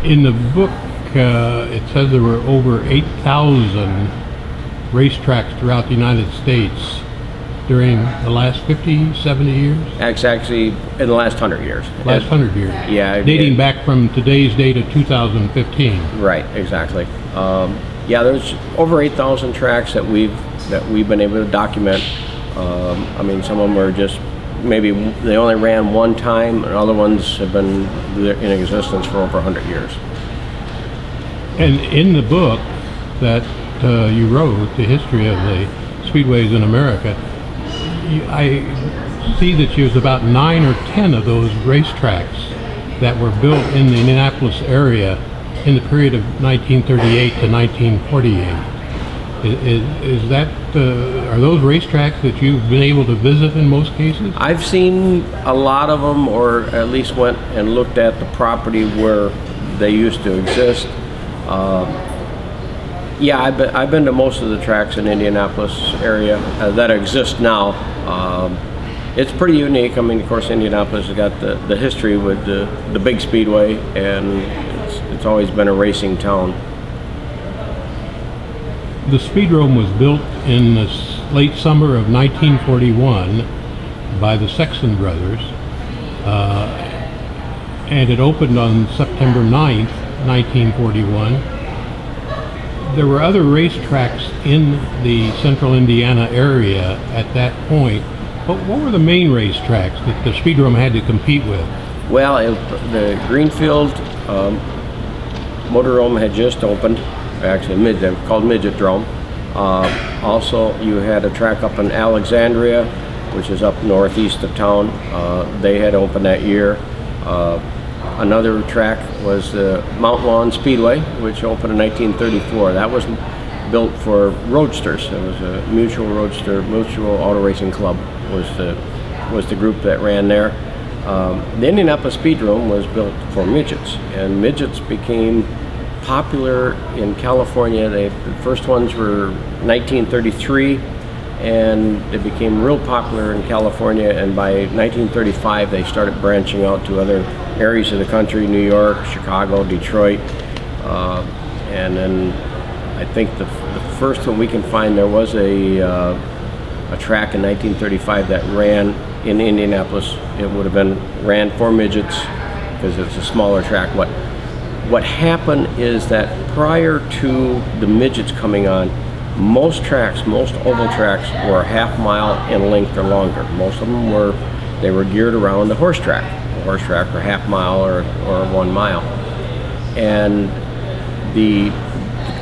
In the book, it says there were over 8,000 racetracks throughout the United States during the last 50, 70 years? Actually, in the last 100 years. Last 100 years. Yeah. Dating back from today's date of 2015. Right, exactly. Yeah, there's over 8,000 tracks that we've been able to document. I mean, some of them are just maybe they only ran one time, and other ones have been in existence for over 100 years. And in the book that you wrote, The History of the Speedways in America, I see that there's about 9 or 10 of those racetracks that were built in the Indianapolis area in the period of 1938 to 1948. Is that, are those racetracks that you've been able to visit in most cases? I've seen a lot of them, or at least went and looked at the property where they used to exist. Yeah, I've been to most of the tracks in Indianapolis area that exist now. It's pretty unique. I mean, of course, Indianapolis has got the history with the big speedway, and it's always been a racing town. The Speedrome was built in the late summer of 1941 by the Sexton brothers, and it opened on September 9th, 1941. There were other racetracks in the central Indiana area at that point, but what were the main racetracks that the Speedrome had to compete with? Well, the Greenfield Motorrome had just opened, actually called Midget-Drome. Also, you had a track up in Alexandria, which is up northeast of town. They had opened that year. Another track was the Mount Lawn Speedway, which opened in 1934. That was built for roadsters. It was a Mutual Auto Racing Club was the group that ran there. The Indianapolis Speedrome was built for midgets, and midgets became popular in California. The first ones were 1933, and they became real popular in California, and by 1935 they started branching out to other areas of the country, New York, Chicago, Detroit, and then I think the first one we can find, there was a track in 1935 that ran in Indianapolis. It would have ran for midgets because it's a smaller track. What happened is that prior to the midgets coming on, most oval tracks were a half mile in length or longer. Most of them were geared around the horse track or half mile or 1 mile. And the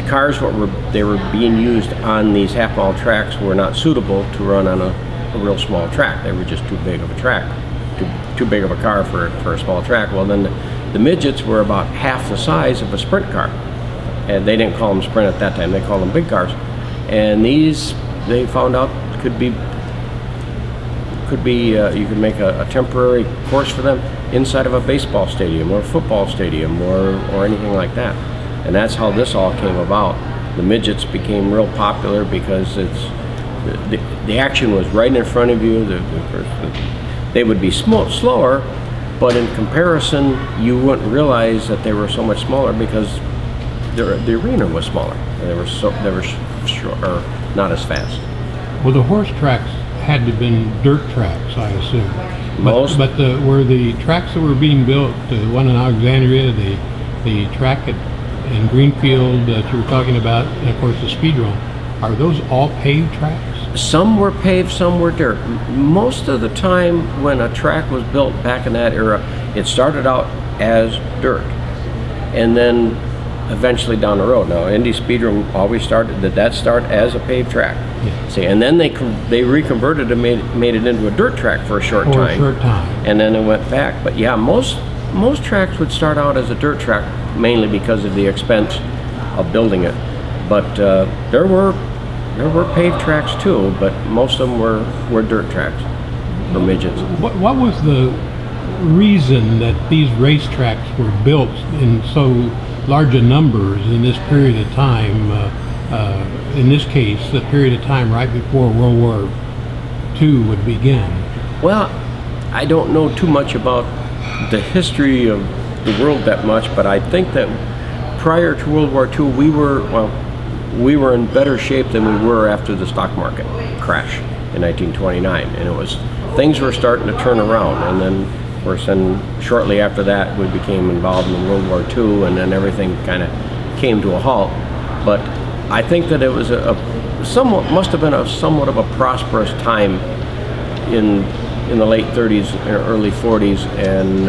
cars they were being used on these half mile tracks were not suitable to run on a real small track. They were just too big of a track, too big of a car for a small track. Well, then the midgets were about half the size of a sprint car, and they didn't call them sprint at that time. They called them big cars. And these, they found out, could be you could make a temporary course for them inside of a baseball stadium or a football stadium or anything like that. And that's how this all came about. The midgets became real popular because the action was right in front of you. They would be slower, but in comparison, you wouldn't realize that they were so much smaller because the arena was smaller. They were not as fast. Well, the horse tracks had to have been dirt tracks, I assume. But were the tracks that were being built, the one in Alexandria, the track in Greenfield that you were talking about, and of course the Speedrome, are those all paved tracks? Some were paved, some were dirt. Most of the time when a track was built back in that era, it started out as dirt, and then eventually down the road. Now, Indy Speedrome always start as a paved track. Yeah. See, and then they reconverted and made it into a dirt track for a short time. And then it went back. But yeah, most tracks would start out as a dirt track, mainly because of the expense of building it. But there were paved tracks too, but most of them were dirt tracks for midgets. What was the reason that these racetracks were built in so larger numbers in this period of time? In this case, the period of time right before World War II would begin. Well, I don't know too much about the history of the world that much, but I think that prior to World War II, we were in better shape than we were after the stock market crash in 1929, and things were starting to turn around. And then, of course, shortly after that, we became involved in World War II, and then everything kind of came to a halt. But I think that it was must have been somewhat of a prosperous time in the late 30s, early 40s, and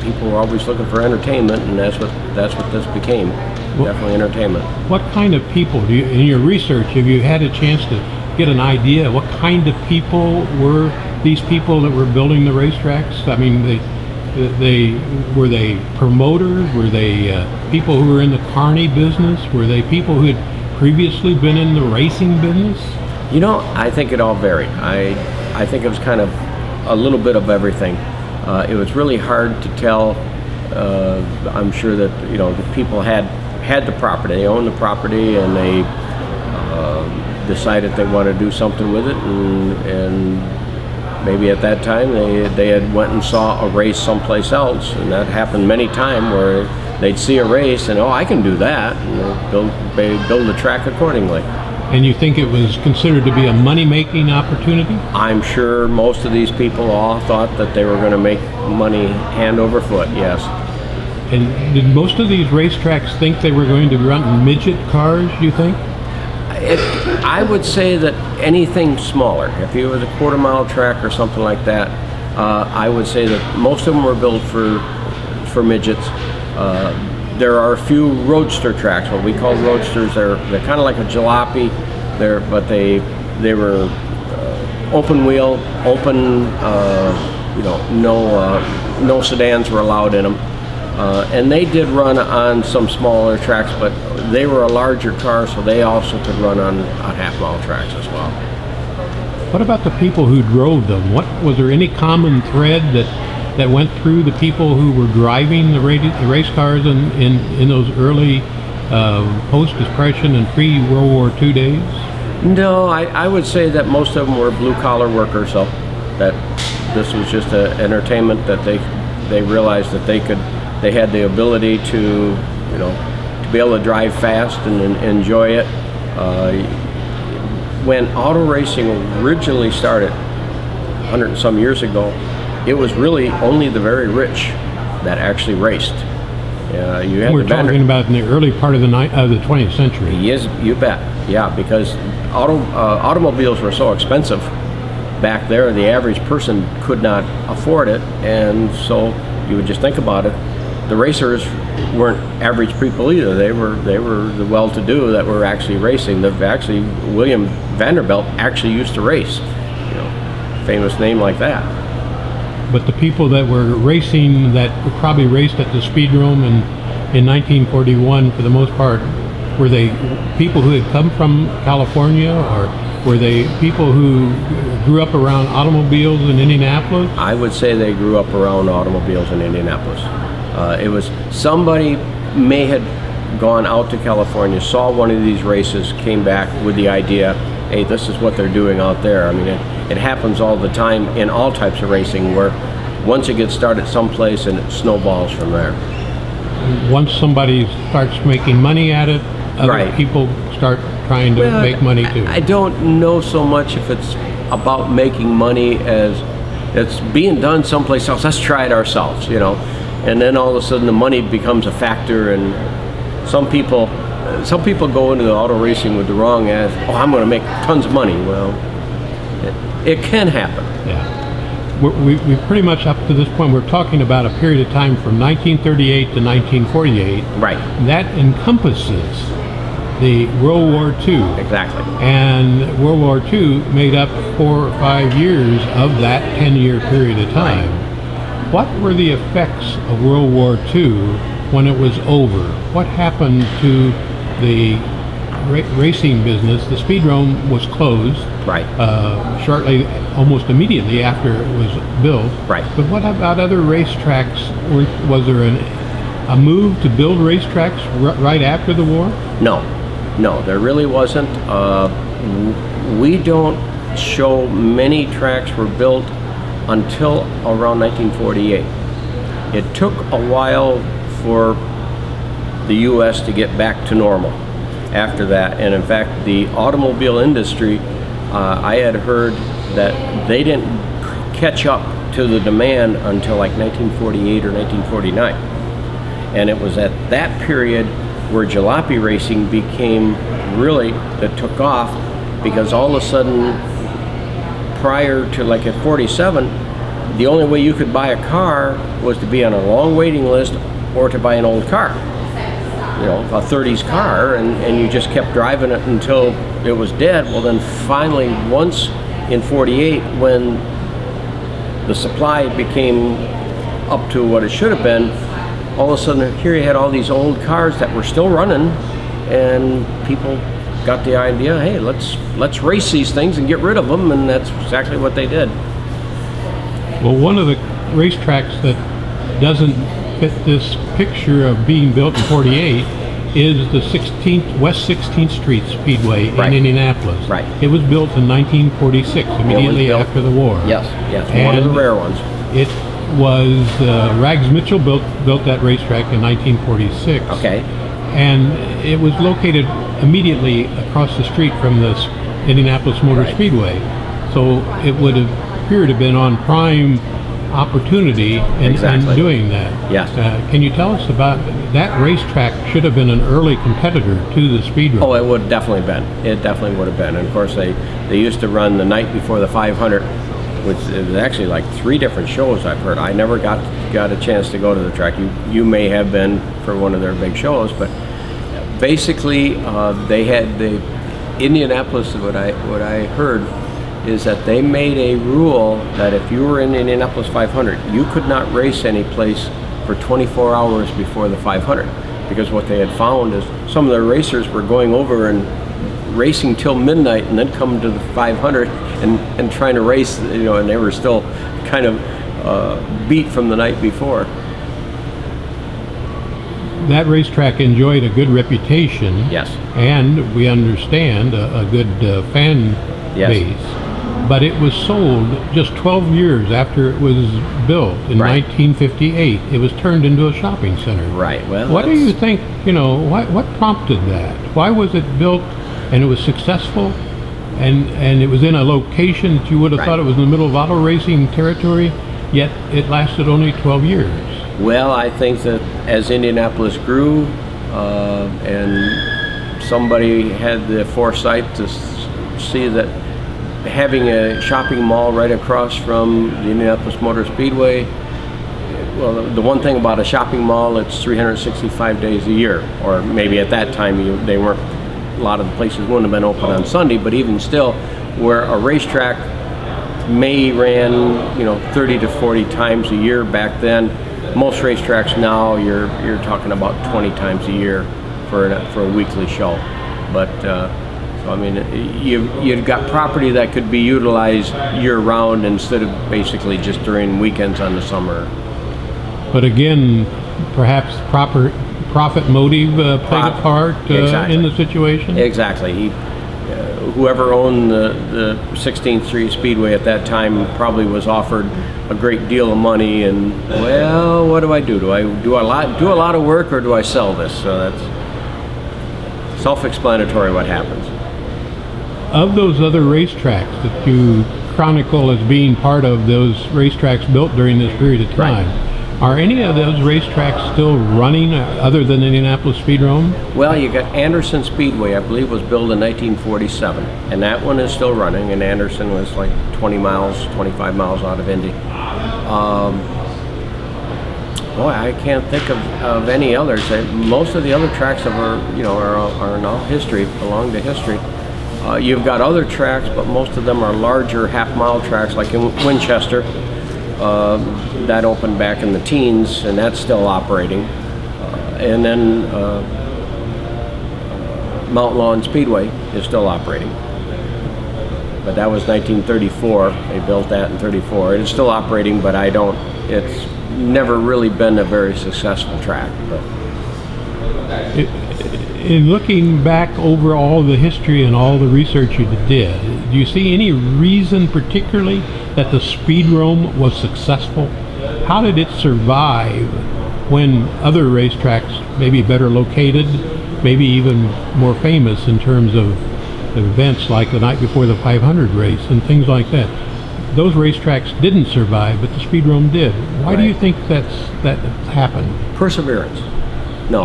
people were always looking for entertainment, and that's what this became. Definitely entertainment. What kind of people in your research, have you had a chance to get an idea what kind of people were these people that were building the racetracks? I mean, were they promoters? Were they people who were in the carny business? Were they people who had previously been in the racing business? You know, I think it all varied. I think it was kind of a little bit of everything. It was really hard to tell. I'm sure that the people had the property, they owned the property, and they decided they wanted to do something with it, and maybe at that time they had went and saw a race someplace else, and that happened many times where they'd see a race and I can do that, and they'd build the track accordingly. And you think it was considered to be a money-making opportunity? I'm sure most of these people all thought that they were going to make money hand over foot, yes. And did most of these racetracks think they were going to run midget cars, do you think? I would say that anything smaller, if it was a quarter-mile track or something like that, I would say that most of them were built for midgets. There are a few roadster tracks, what we call roadsters. They're kind of like a jalopy, but they were open wheel, open. No sedans were allowed in them, and they did run on some smaller tracks, but they were a larger car, so they also could run on half-mile tracks as well. What about the people who drove them? Was there any common thread that went through the people who were driving the race cars in those early post-Depression and pre-World War II days? No, I would say that most of them were blue-collar workers, so that this was just an entertainment that they realized that they had the ability to be able to drive fast and enjoy it. When auto racing originally started 100 and some years ago, it was really only the very rich that actually raced. We're talking about in the early part of the 20th century. Yes, you bet. Yeah, because automobiles were so expensive back there, the average person could not afford it, and so you would just think about it. The racers weren't average people either. They were the well-to-do that were actually racing. William Vanderbilt actually used to race. Famous name like that. But the people that were racing, that probably raced at the Speedrome in 1941, for the most part, were they people who had come from California, or were they people who grew up around automobiles in Indianapolis? I would say they grew up around automobiles in Indianapolis. It was somebody may have gone out to California, saw one of these races, came back with the idea, hey, this is what they're doing out there. I mean, it happens all the time in all types of racing, where once it gets started someplace and it snowballs from there. Once somebody starts making money at it, other people start trying to make money too. I don't know so much if it's about making money as it's being done someplace else. Let's try it ourselves, and then all of a sudden the money becomes a factor, and some people go into the auto racing with the wrong as, I'm going to make tons of money. Well, it can happen. Yeah. We pretty much, up to this point, we're talking about a period of time from 1938 to 1948. Right. That encompasses the World War II. Exactly. And World War II made up 4 or 5 years of that 10-year period of time. Right. What were the effects of World War II when it was over? What happened to the racing business? The Speedrome was closed. Right. Shortly, almost immediately after it was built. Right. But what about other racetracks? Was there a move to build racetracks right after the war? No, there really wasn't. We don't show many tracks were built until around 1948. It took a while for the U.S. to get back to normal after that. And in fact, the automobile industry, I had heard that they didn't catch up to the demand until like 1948 or 1949. And it was at that period where jalopy racing became really, that took off, because all of a sudden, prior to like at 47, the only way you could buy a car was to be on a long waiting list or to buy an old car. You know, a 30s car, and you just kept driving it until it was dead. Well, then finally, once in 48, when the supply became up to what it should have been, all of a sudden here you had all these old cars that were still running, and people got the idea, hey, let's race these things and get rid of them, and that's exactly what they did. Well, one of the racetracks that doesn't fit this picture of being built in 48 is the West 16th Street Speedway in Indianapolis. Right. It was built in 1946, immediately after the war. Yes, one of the rare ones. It was Rags Mitchell built that racetrack in 1946. Okay. And it was located immediately across the street from the Indianapolis Motor Speedway. So it would appear to have been on prime opportunity in doing that. Yes. Can you tell us about that racetrack? Should have been an early competitor to the speed run. Oh, it would definitely been. It definitely would have been. And of course, they used to run the night before the 500, which it was actually like 3 different shows I've heard. I never got a chance to go to the track. You may have been for one of their big shows, but basically they had the Indianapolis. What I heard is that they made a rule that if you were in the Indianapolis 500, you could not race any place for 24 hours before the 500, because what they had found is some of the racers were going over and racing till midnight and then coming to the 500 and trying to race, you know, and they were still kind of beat from the night before. That racetrack enjoyed a good reputation. Yes. And we understand a good fan base. But it was sold just 12 years after it was built in 1958. It was turned into a shopping center. Right. Well, what do you think, you know, what prompted that? Why was it built and it was successful, and it was in a location that you would have thought it was in the middle of auto racing territory, yet it lasted only 12 years? Well, I think that as Indianapolis grew and somebody had the foresight to see that having a shopping mall right across from the Indianapolis Motor Speedway, well, the one thing about a shopping mall, it's 365 days a year, or maybe at that time they weren't, a lot of the places wouldn't have been open on Sunday, but even still, where a racetrack may ran, you know, 30 to 40 times a year back then, most racetracks now you're talking about 20 times a year for a weekly show. But so I mean, you've got property that could be utilized year-round instead of basically just during weekends on the summer. But again, perhaps profit motive played a part in the situation? Exactly. Whoever owned the 16th Street Speedway at that time probably was offered a great deal of money, and well, what do I do? Do I do a lot of work, or do I sell this? So that's self-explanatory what happens. Of those other racetracks that you chronicle as being part of those racetracks built during this period of time, are any of those racetracks still running other than Indianapolis Speedrome? Well, you got Anderson Speedway, I believe, was built in 1947, and that one is still running, and Anderson was like 25 miles out of Indy. Boy, I can't think of any others. Most of the other tracks are now history, belong to history. You've got other tracks, but most of them are larger half-mile tracks, like in Winchester. That opened back in the teens, and that's still operating. And then Mount Lawn Speedway is still operating. But that was 1934. They built that in 34. It is still operating, but it's never really been a very successful track. But in looking back over all the history and all the research you did, do you see any reason particularly that the Speedrome was successful how did it survive when other racetracks, maybe better located, maybe even more famous in terms of events like the night before the 500 race and things like that, those racetracks didn't survive, but the Speedrome did. Why do you think that happened? Perseverance. No,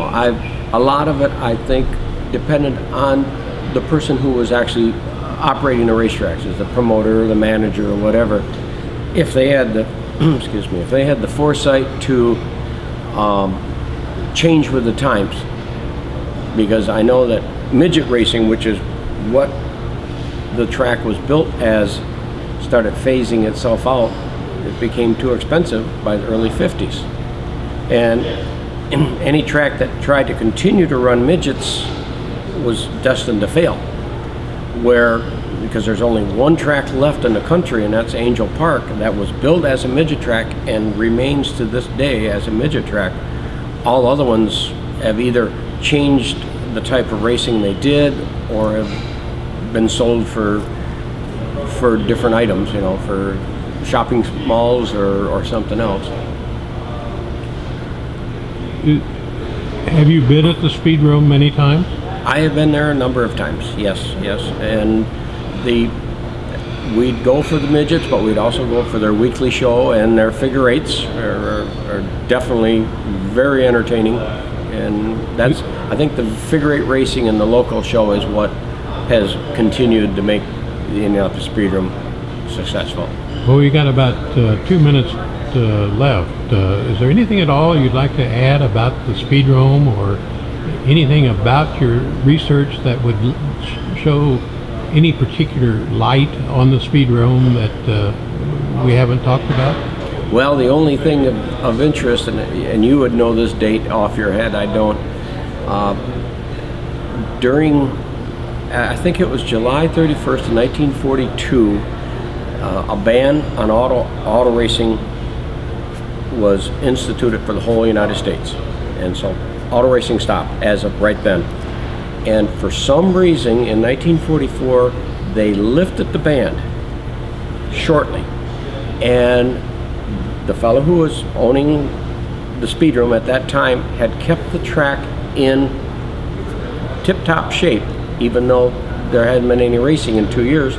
a lot of it, I think, depended on the person who was actually operating the racetracks, as the promoter, the manager, or whatever. If they had the excuse me, if they had the foresight to change with the times, because I know that midget racing, which is what the track was built as, started phasing itself out. It became too expensive by the early 50s. And any track that tried to continue to run midgets was destined to fail. Because there's only one track left in the country, and that's Angel Park, that was built as a midget track and remains to this day as a midget track. All other ones have either changed the type of racing they did or have been sold for different items, for shopping malls or something else. Have you been at the Speedrome many times? I have been there a number of times, yes. And we'd go for the midgets, but we'd also go for their weekly show, and their figure eights are definitely very entertaining. And I think the figure eight racing in the local show is what has continued to make the Indianapolis Speedrome successful. Well, we got about 2 minutes left. Is there anything at all you'd like to add about the Speedrome, or anything about your research that would show any particular light on the Speedrome that we haven't talked about? Well, the only thing of interest, and you would know this date off your head, I don't, I think it was July 31st of 1942, a ban on auto racing was instituted for the whole United States. And so auto racing stopped as of right then. And for some reason in 1944, they lifted the ban shortly. And the fellow who was owning the Speedrome at that time had kept the track in tip-top shape, even though there hadn't been any racing in 2 years.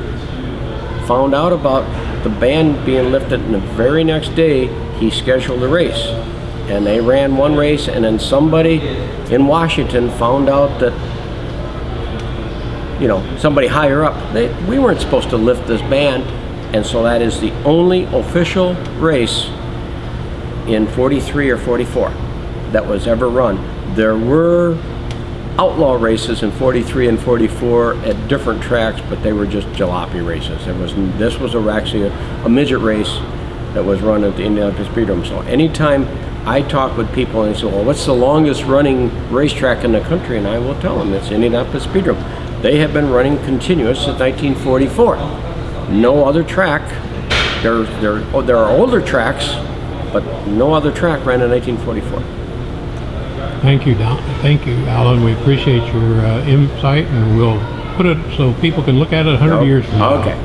Found out about the ban being lifted, and the very next day he scheduled a race. And they ran one race, and then somebody in Washington found out that, somebody higher up, we weren't supposed to lift this ban. And so that is the only official race in 43 or 44 that was ever run. There were outlaw races in 43 and 44 at different tracks, but they were just jalopy races. This was actually a midget race that was run at the Indianapolis Speedrome. So anytime I talk with people and they say, well, what's the longest running racetrack in the country? And I will tell them it's Indianapolis Speedrome. They have been running continuous since 1944. No other track. There are older tracks, but no other track ran in 1944. Thank you, Allan. We appreciate your insight, and we'll put it so people can look at it 100 years from now. Okay.